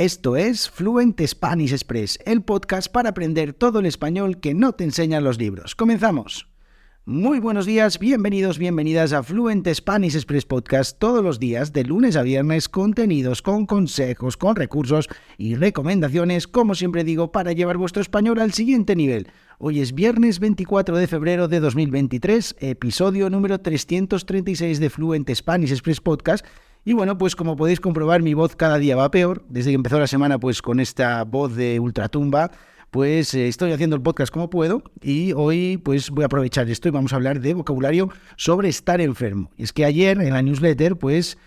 Esto es Fluent Spanish Express, el podcast para aprender todo el español que no te enseñan los libros. ¡Comenzamos! Muy buenos días, bienvenidos, bienvenidas a Fluent Spanish Express Podcast. Todos los días, de lunes a viernes, contenidos con consejos, con recursos y recomendaciones, como siempre digo, para llevar vuestro español al siguiente nivel. Hoy es viernes 24 de febrero de 2023, episodio número 336 de Fluent Spanish Express Podcast. Y bueno, pues como podéis comprobar, mi voz cada día va peor. Desde que empezó la semana, pues con esta voz de ultratumba, pues estoy haciendo el podcast como puedo. Y hoy pues voy a aprovechar esto y vamos a hablar de vocabulario sobre estar enfermo. Y es que ayer en la newsletter pues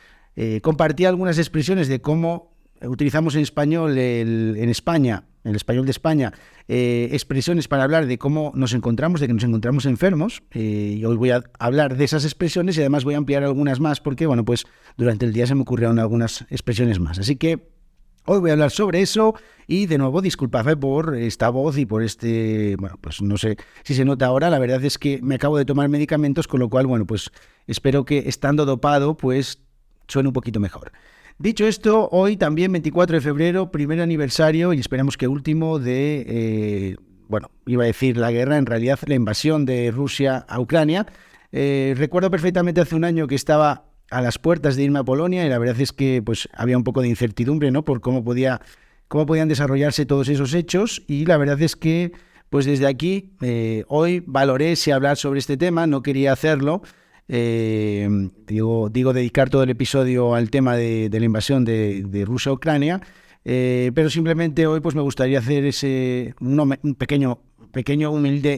compartí algunas expresiones de cómo utilizamos en español en España, en el español de España, expresiones para hablar de cómo nos encontramos, de que nos encontramos enfermos. Y hoy voy a hablar de esas expresiones y además voy a ampliar algunas más porque, bueno, pues durante el día se me ocurrieron algunas expresiones más. Así que hoy voy a hablar sobre eso y, de nuevo, disculpadme por esta voz y por bueno, pues no sé si se nota ahora. La verdad es que me acabo de tomar medicamentos, con lo cual, bueno, pues espero que estando dopado, pues suene un poquito mejor. Dicho esto, hoy también 24 de febrero, primer aniversario y esperamos que último de, bueno, iba a decir la guerra, en realidad la invasión de Rusia a Ucrania. Recuerdo perfectamente hace un año que estaba a las puertas de irme a Polonia y la verdad es que pues había un poco de incertidumbre, ¿no?, por cómo podían desarrollarse todos esos hechos, y la verdad es que pues desde aquí hoy valoré si hablar sobre este tema. No quería hacerlo. Digo dedicar todo el episodio al tema de la invasión de Rusia a Ucrania, pero simplemente hoy pues me gustaría hacer un pequeño,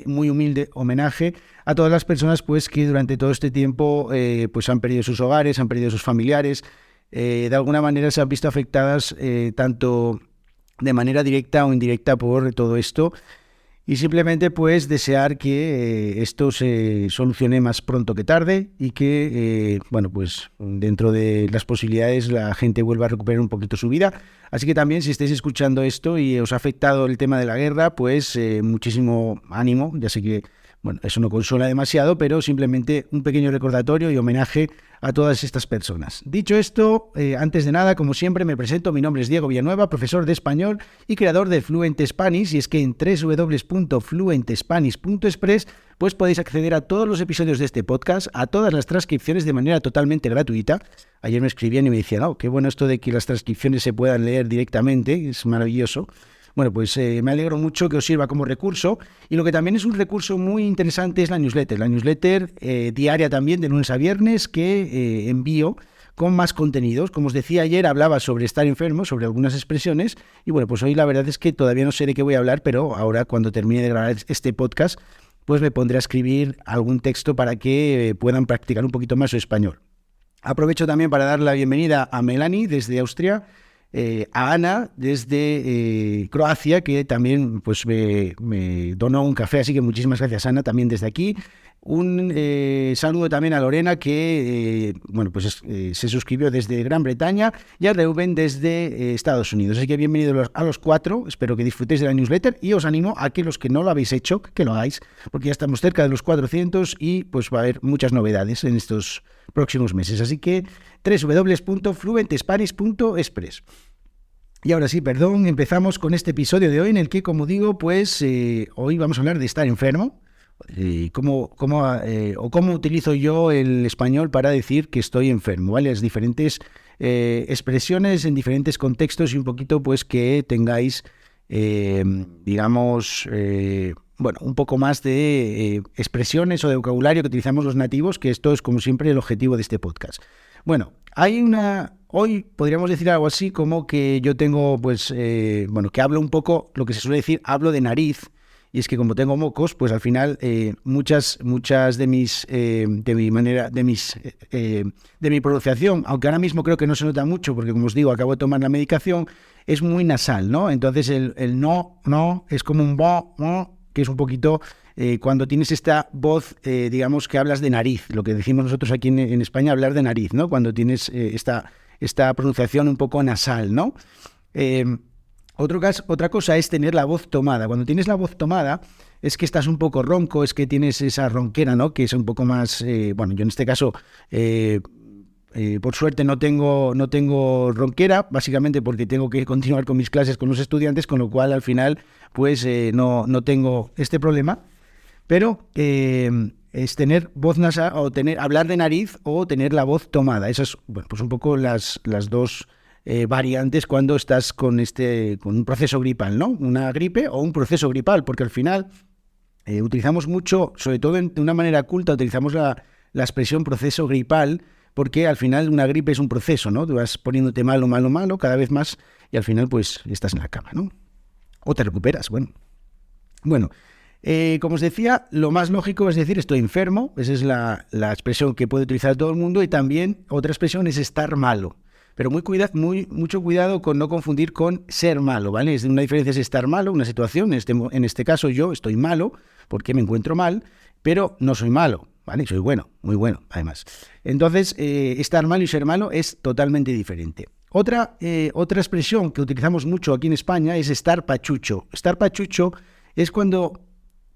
muy humilde homenaje a todas las personas pues que durante todo este tiempo pues han perdido sus hogares, han perdido sus familiares, de alguna manera se han visto afectadas tanto de manera directa o indirecta por todo esto. Y simplemente pues desear que esto se solucione más pronto que tarde y que, bueno, pues dentro de las posibilidades la gente vuelva a recuperar un poquito su vida. Así que también, si estáis escuchando esto y os ha afectado el tema de la guerra, pues muchísimo ánimo. Ya sé que, bueno, eso no consuela demasiado, pero simplemente un pequeño recordatorio y homenaje a todas estas personas. Dicho esto, antes de nada, como siempre, me presento. Mi nombre es Diego Villanueva, profesor de español y creador de Fluent Spanish, y es que en www.fluentespanish.express pues podéis acceder a todos los episodios de este podcast, a todas las transcripciones de manera totalmente gratuita. Ayer me escribían y me decían, qué bueno esto de que las transcripciones se puedan leer directamente, es maravilloso. Bueno, pues me alegro mucho que os sirva como recurso, y lo que también es un recurso muy interesante es la newsletter diaria también, de lunes a viernes, que envío con más contenidos. Como os decía ayer, hablaba sobre estar enfermo, sobre algunas expresiones, y bueno, pues hoy la verdad es que todavía no sé de qué voy a hablar, pero ahora cuando termine de grabar este podcast, pues me pondré a escribir algún texto para que puedan practicar un poquito más su español. Aprovecho también para dar la bienvenida a Melanie desde Austria, a Ana desde Croacia, que también pues me donó un café, así que muchísimas gracias, Ana, también desde aquí. Un saludo también a Lorena, que bueno, pues se suscribió desde Gran Bretaña, y a Reuben desde Estados Unidos. Así que bienvenidos a los cuatro. Espero que disfrutéis de la newsletter y os animo a que los que no lo habéis hecho, que lo hagáis, porque ya estamos cerca de los 400 y pues va a haber muchas novedades en estos próximos meses. Así que www.fluentespanish.express. Y ahora sí, perdón, empezamos con este episodio de hoy en el que, como digo, pues hoy vamos a hablar de estar enfermo. Cómo utilizo yo el español para decir que estoy enfermo, ¿vale? Las diferentes expresiones en diferentes contextos, y un poquito pues que tengáis, digamos, bueno, un poco más de expresiones o de vocabulario que utilizamos los nativos, que esto es como siempre el objetivo de este podcast. Bueno, hoy podríamos decir algo así como que yo tengo, pues, bueno, que hablo un poco, lo que se suele decir, hablo de nariz. Y es que como tengo mocos, pues al final muchas de mi pronunciación, aunque ahora mismo creo que no se nota mucho, porque como os digo, acabo de tomar la medicación, es muy nasal, ¿no? Entonces el no es como un bo, que es un poquito cuando tienes esta voz, digamos que hablas de nariz, lo que decimos nosotros aquí en España, hablar de nariz, ¿no? Cuando tienes esta pronunciación un poco nasal, ¿no? Otra cosa es tener la voz tomada. Cuando tienes la voz tomada es que estás un poco ronco, es que tienes esa ronquera, ¿no?, que es un poco más, bueno, yo en este caso por suerte no tengo ronquera, básicamente porque tengo que continuar con mis clases con los estudiantes, con lo cual al final pues no tengo este problema. Pero es tener voz nasal o hablar de nariz o tener la voz tomada. Esas es, bueno, pues un poco las dos variantes cuando estás con un proceso gripal, ¿no? Una gripe o un proceso gripal, porque al final utilizamos mucho, sobre todo de una manera culta, utilizamos la expresión proceso gripal, porque al final una gripe es un proceso, ¿no? Tú vas poniéndote malo cada vez más y al final pues estás en la cama, ¿no? O te recuperas, Bueno, como os decía, lo más lógico es decir estoy enfermo, esa es la expresión que puede utilizar todo el mundo, y también otra expresión es estar malo. Pero mucho cuidado con no confundir con ser malo, ¿vale? Una diferencia es estar malo, una situación, en este caso yo estoy malo porque me encuentro mal, pero no soy malo, ¿vale? Soy bueno, muy bueno, además. Entonces, estar malo y ser malo es totalmente diferente. Otra expresión que utilizamos mucho aquí en España es estar pachucho. Estar pachucho es cuando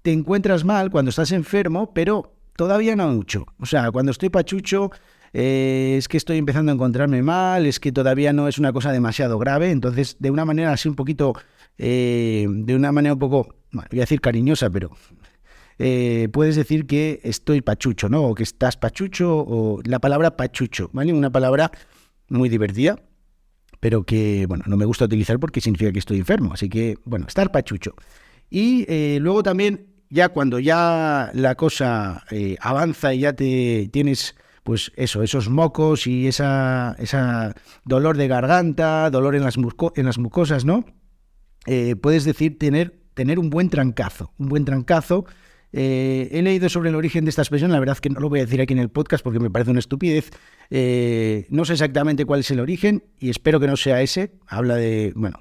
te encuentras mal, cuando estás enfermo, pero todavía no mucho. O sea, cuando estoy pachucho, es que estoy empezando a encontrarme mal, es que todavía no es una cosa demasiado grave. Entonces, de una manera así un poquito, de una manera un poco, bueno, voy a decir cariñosa, pero puedes decir que estoy pachucho, ¿no? O que estás pachucho, o la palabra pachucho, ¿vale? Una palabra muy divertida, pero que, bueno, no me gusta utilizar porque significa que estoy enfermo. Así que, bueno, estar pachucho. Y luego también, ya cuando ya la cosa avanza y ya tienes, pues eso, esos mocos y esa dolor de garganta, dolor en las mucosas, ¿no? Puedes decir tener un buen trancazo. Un buen trancazo. He leído sobre el origen de esta expresión, la verdad es que no lo voy a decir aquí en el podcast porque me parece una estupidez. No sé exactamente cuál es el origen y espero que no sea ese. Habla de, bueno,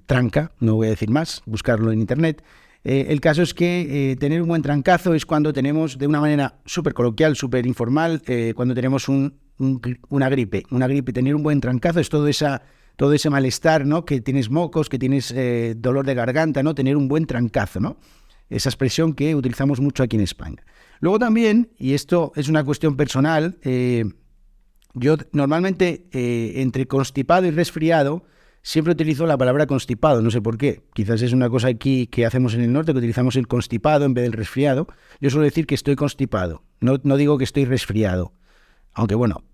tranca, no voy a decir más, buscarlo en internet. El caso es que tener un buen trancazo es cuando tenemos, de una manera súper coloquial, súper informal, cuando tenemos una gripe. Una gripe, tener un buen trancazo es todo ese malestar, ¿no? Que tienes mocos, que tienes dolor de garganta, ¿no? Tener un buen trancazo, ¿no? Esa expresión que utilizamos mucho aquí en España. Luego también, y esto es una cuestión personal, yo normalmente entre constipado y resfriado siempre utilizo la palabra constipado, no sé por qué. Quizás es una cosa aquí que hacemos en el norte, que utilizamos el constipado en vez del resfriado. Yo suelo decir que estoy constipado, no digo que estoy resfriado. Aunque bueno,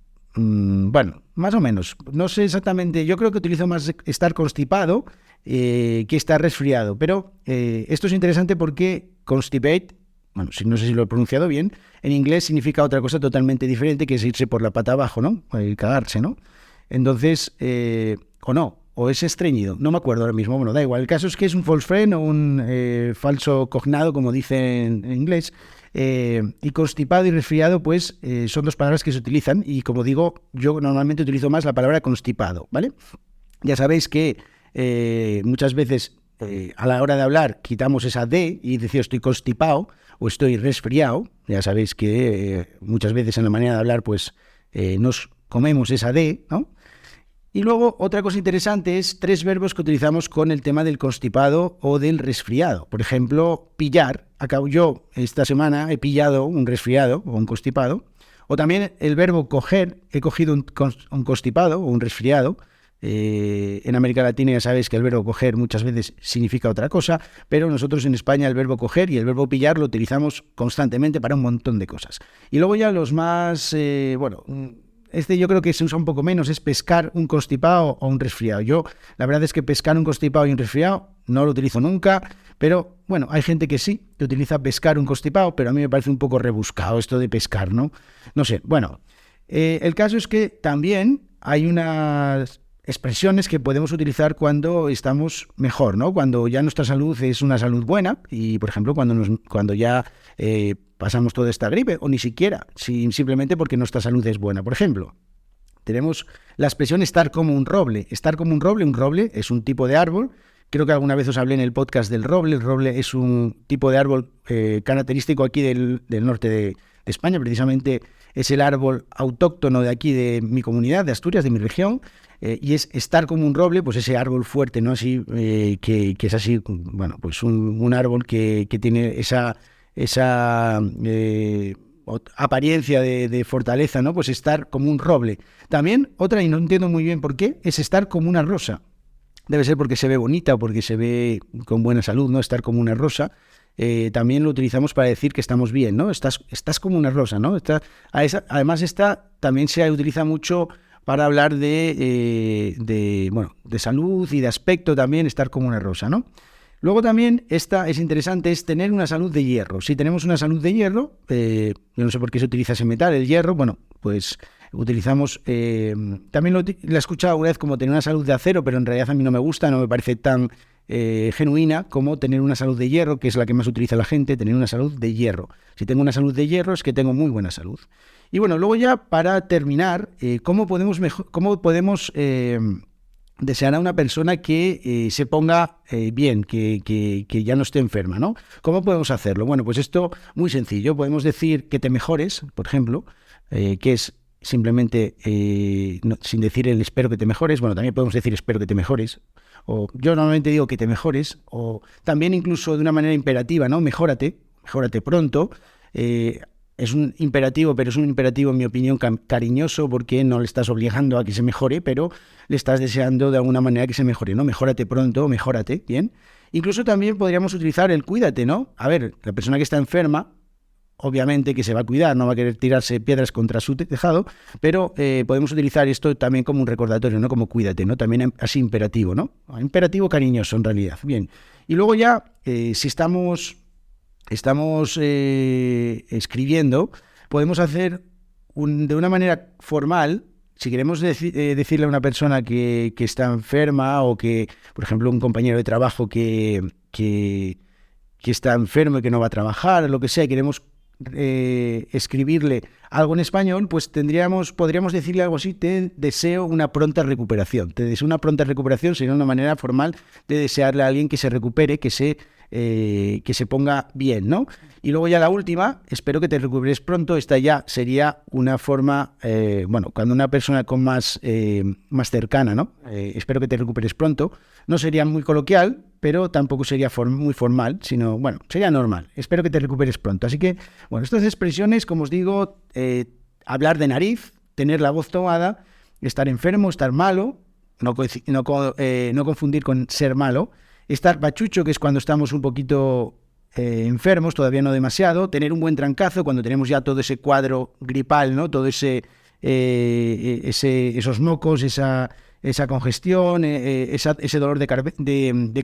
más o menos. No sé exactamente, yo creo que utilizo más estar constipado que estar resfriado. Pero esto es interesante porque constipate, bueno, no sé si lo he pronunciado bien, en inglés significa otra cosa totalmente diferente, que es irse por la pata abajo, ¿no? Cagarse, ¿no? Entonces, o no, o es estreñido, no me acuerdo ahora mismo, bueno, da igual. El caso es que es un false friend o un falso cognado, como dicen en inglés, y constipado y resfriado, pues son dos palabras que se utilizan, y como digo, yo normalmente utilizo más la palabra constipado, ¿vale? Ya sabéis que muchas veces a la hora de hablar quitamos esa D y decimos estoy constipado o estoy resfriado. Ya sabéis que muchas veces en la manera de hablar pues nos comemos esa D, ¿no? Y luego otra cosa interesante es 3 verbos que utilizamos con el tema del constipado o del resfriado. Por ejemplo, pillar. Yo esta semana he pillado un resfriado o un constipado. O también el verbo coger. He cogido un constipado o un resfriado. En América Latina ya sabéis que el verbo coger muchas veces significa otra cosa, pero nosotros en España el verbo coger y el verbo pillar lo utilizamos constantemente para un montón de cosas. Y luego ya los más, yo creo que se usa un poco menos, es pescar un constipado o un resfriado. Yo la verdad es que pescar un constipado y un resfriado no lo utilizo nunca, pero bueno, hay gente que sí, que utiliza pescar un constipado, pero a mí me parece un poco rebuscado esto de pescar, ¿no? No sé, bueno, el caso es que también hay unas expresiones que podemos utilizar cuando estamos mejor, ¿no? Cuando ya nuestra salud es una salud buena y, por ejemplo, cuando ya pasamos toda esta gripe, o ni siquiera, simplemente porque nuestra salud es buena. Por ejemplo, tenemos la expresión estar como un roble. Estar como un roble es un tipo de árbol. Creo que alguna vez os hablé en el podcast del roble. El roble es un tipo de árbol característico aquí del norte de España. Precisamente es el árbol autóctono de aquí, de mi comunidad, de Asturias, de mi región. Y es estar como un roble, pues ese árbol fuerte, ¿no? Así, que es así, bueno, pues un árbol que tiene esa apariencia de fortaleza, ¿no? Pues estar como un roble. También otra, y no entiendo muy bien por qué, es estar como una rosa. Debe ser porque se ve bonita o porque se ve con buena salud, ¿no? Estar como una rosa. También lo utilizamos para decir que estamos bien, ¿no? Estás como una rosa, ¿no? Además, esta también se utiliza mucho para hablar de salud y de aspecto también, estar como una rosa, ¿no? Luego también, esta es interesante, es tener una salud de hierro. Si tenemos una salud de hierro, yo no sé por qué se utiliza ese metal, el hierro, bueno, pues utilizamos, también lo he escuchado una vez como tener una salud de acero, pero en realidad a mí no me gusta, no me parece tan genuina como tener una salud de hierro, que es la que más utiliza la gente, tener una salud de hierro. Si tengo una salud de hierro es que tengo muy buena salud. Y bueno, luego ya para terminar, ¿cómo podemos desear a una persona que se ponga bien, que ya no esté enferma, ¿no? ¿Cómo podemos hacerlo? Bueno, pues esto muy sencillo. Podemos decir que te mejores, por ejemplo, que es simplemente, sin decir el espero que te mejores. Bueno, también podemos decir espero que te mejores. O yo normalmente digo que te mejores. O también incluso de una manera imperativa, ¿no? Mejórate pronto. Es un imperativo, pero es un imperativo, en mi opinión, cariñoso, porque no le estás obligando a que se mejore, pero le estás deseando de alguna manera que se mejore, ¿no? Mejórate pronto, mejórate, ¿bien? Incluso también podríamos utilizar el cuídate, ¿no? A ver, la persona que está enferma, obviamente que se va a cuidar, no va a querer tirarse piedras contra su tejado, pero podemos utilizar esto también como un recordatorio, ¿no? Como cuídate, ¿no? También así imperativo, ¿no? Imperativo cariñoso, en realidad. Bien. Y luego ya, si estamos escribiendo, podemos hacer de una manera formal, si queremos decirle a una persona que está enferma o que, por ejemplo, un compañero de trabajo que está enfermo y que no va a trabajar, o lo que sea, y queremos escribirle algo en español, pues podríamos decirle algo así: te deseo una pronta recuperación. Te deseo una pronta recuperación sería una manera formal de desearle a alguien que se recupere, que se ponga bien, ¿no? Y luego ya la última, espero que te recuperes pronto. Esta ya sería una forma, cuando una persona con más cercana, ¿no? Espero que te recuperes pronto. No sería muy coloquial, pero tampoco sería muy formal, sino, bueno, sería normal. Espero que te recuperes pronto. Así que, bueno, estas expresiones, como os digo, hablar de nariz, tener la voz tomada, estar enfermo, estar malo, no confundir con ser malo. Estar pachucho, que es cuando estamos un poquito enfermos, todavía no demasiado. Tener un buen trancazo, cuando tenemos ya todo ese cuadro gripal, ¿no? Todo esos mocos, esa congestión, ese dolor de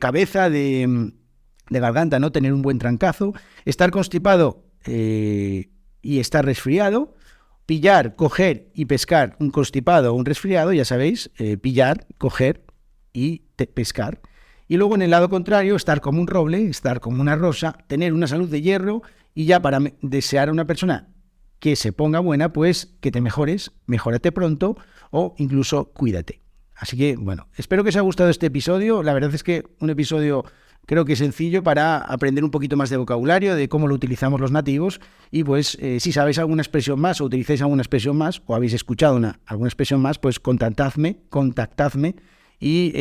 cabeza, de garganta, ¿no? Tener un buen trancazo. Estar constipado y estar resfriado. Pillar, coger y pescar un constipado o un resfriado, ya sabéis, pillar, coger y pescar. Y luego en el lado contrario, estar como un roble, estar como una rosa, tener una salud de hierro, y ya para desear a una persona que se ponga buena, pues que te mejores, mejórate pronto o incluso cuídate. Así que, bueno, espero que os haya gustado este episodio. La verdad es que un episodio creo que sencillo para aprender un poquito más de vocabulario, de cómo lo utilizamos los nativos, y pues si sabéis alguna expresión más o utilizáis alguna expresión más o habéis escuchado alguna expresión más, pues contactadme y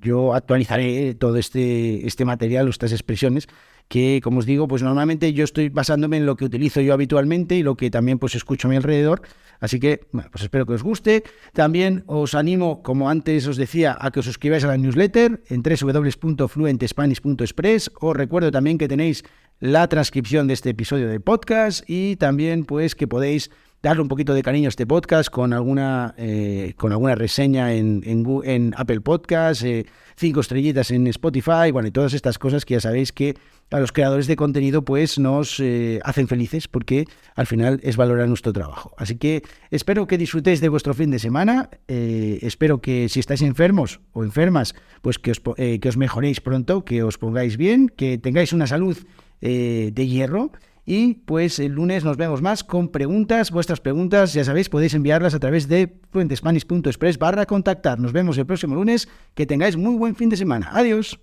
yo actualizaré todo este material o estas expresiones que, como os digo, pues normalmente yo estoy basándome en lo que utilizo yo habitualmente y lo que también pues escucho a mi alrededor. Así que, bueno, pues espero que os guste. También os animo, como antes os decía, a que os suscribáis a la newsletter en www.fluentespanish.express. Os recuerdo también que tenéis la transcripción de este episodio de podcast y también pues que podéis darle un poquito de cariño a este podcast con alguna reseña en Apple Podcasts, 5 estrellitas en Spotify, bueno, y todas estas cosas que ya sabéis que a los creadores de contenido pues nos hacen felices, porque al final es valorar nuestro trabajo. Así que espero que disfrutéis de vuestro fin de semana, espero que si estáis enfermos o enfermas, pues que os mejoréis pronto, que os pongáis bien, que tengáis una salud de hierro. Y pues el lunes nos vemos más con preguntas. Vuestras preguntas, ya sabéis, podéis enviarlas a través de fluentespanish.express/contactar. Nos vemos el próximo lunes. Que tengáis muy buen fin de semana. Adiós.